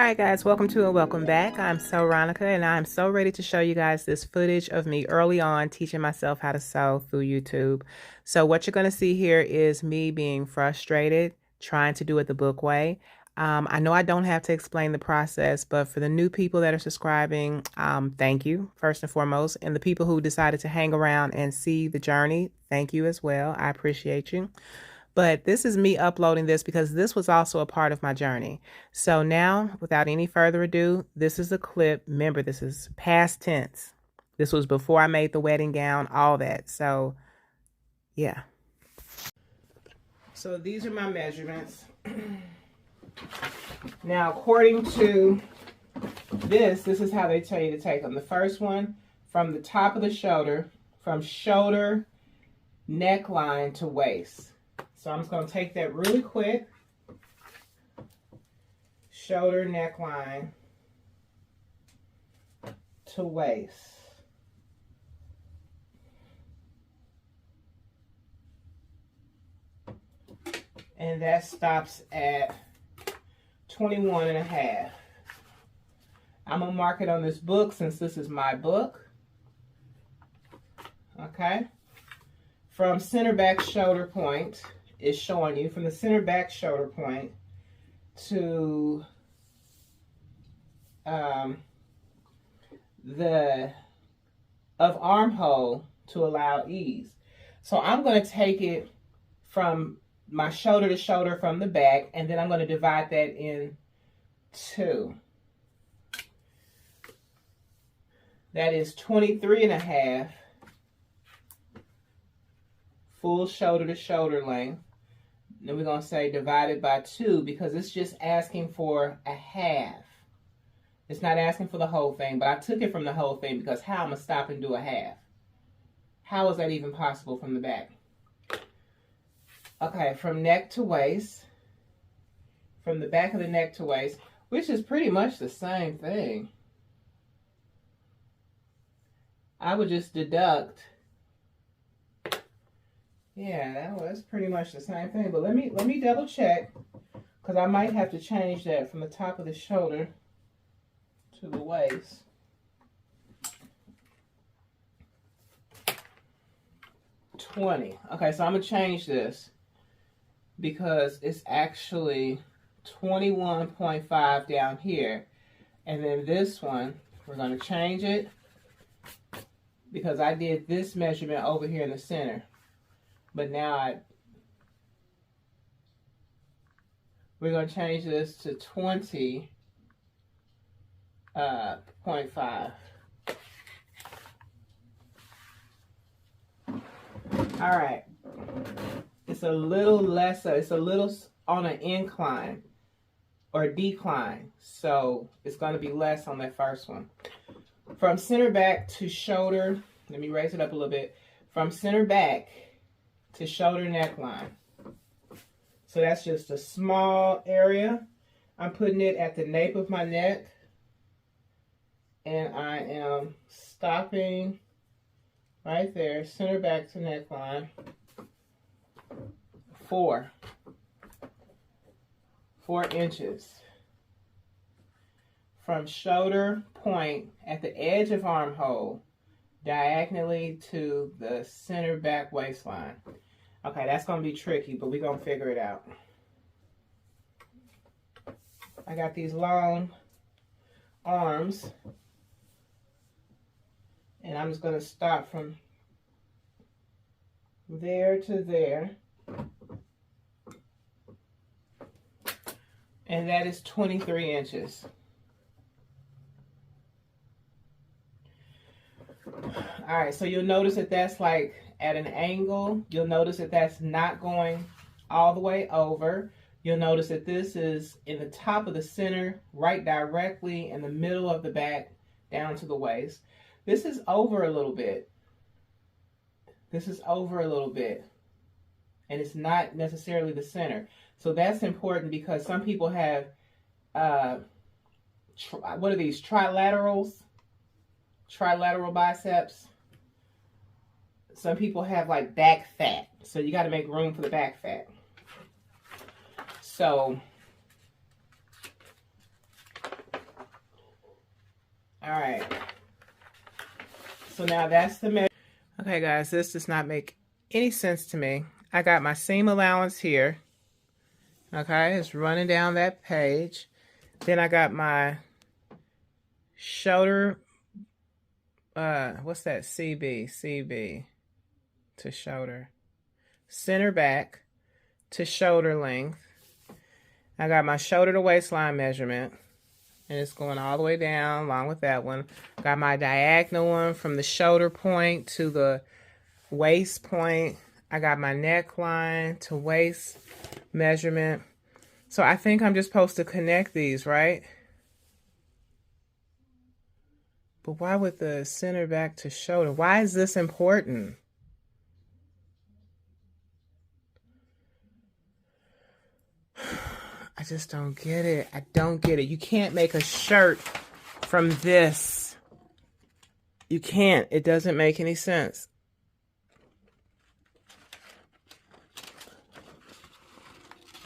Alright guys, welcome to and welcome back. I'm so Ronica and I'm so ready to show you guys this footage of me early on teaching myself how to sew through YouTube. So what you're going to see here is me being frustrated, trying to do it the book way. I know I don't have to explain the process, but for the new people that are subscribing, thank you first and foremost. And the people who decided to hang around and see the journey, thank you as well. I appreciate you. But this is me uploading this because this was also a part of my journey. So now, without any further ado, this is a clip. Remember, this is past tense. This was before I made the wedding gown, all that. So, yeah. So these are my measurements. Now, according to this is how they tell you to take them. The first one, from the top of the shoulder, from shoulder neckline to waist. So I'm just going to take that really quick. Shoulder neckline to waist. And that stops at 21 and a half. I'm going to mark it on this book since this is my book. Okay. From center back shoulder point is showing you from the center back shoulder point to the armhole to allow ease. So I'm going to take it from my shoulder to shoulder from the back, and then I'm going to divide that in two. That is 23 and a half full shoulder to shoulder length. Then we're going to say divided by 2 because it's just asking for a half. It's not asking for the whole thing, but I took it from the whole thing because how am I going to stop and do a half? How is that even possible from the back? Okay, from neck to waist, from the back of the neck to waist, which is pretty much the same thing. I would just deduct. Yeah, that was pretty much the same thing. But let me double check because I might have to change that from the top of the shoulder to the waist. $20. Okay, so I'm gonna change this because it's actually 21.5 down here, and then this one we're gonna change it because I did this measurement over here in the center. But now we're going to change this to 20.5. All right. It's a little less, it's a little on an incline or decline. So it's going to be less on that first one. From center back to shoulder, let me raise it up a little bit. From center back to shoulder neckline. So that's just a small area. I'm putting it at the nape of my neck. And I am stopping right there, center back to neckline. 4 inches. From shoulder point at the edge of armhole diagonally to the center back waistline. Okay, that's going to be tricky, but we're going to figure it out. I got these long arms, and I'm just going to stop from there to there. And that is 23 inches. All right, so you'll notice that that's like at an angle. You'll notice that that's not going all the way over. You'll notice that this is in the top of the center, right directly in the middle of the back, down to the waist. This is over a little bit. This is over a little bit. And it's not necessarily the center. So that's important because some people have, what are these, trilaterals? Trilateral biceps. Some people have like back fat. So you got to make room for the back fat. So right. So now that's the measure. Okay, guys, this does not make any sense to me. I got my seam allowance here. Okay, it's running down that page. Then I got my shoulder, what's that? CB to shoulder. Center back to shoulder length. I got my shoulder to waistline measurement. And it's going all the way down along with that one. Got my diagonal one from the shoulder point to the waist point. I got my neckline to waist measurement. So I think I'm just supposed to connect these, right? But why would the center back to shoulder? Why is this important? I just don't get it. I don't get it. You can't make a shirt from this. You can't. It doesn't make any sense.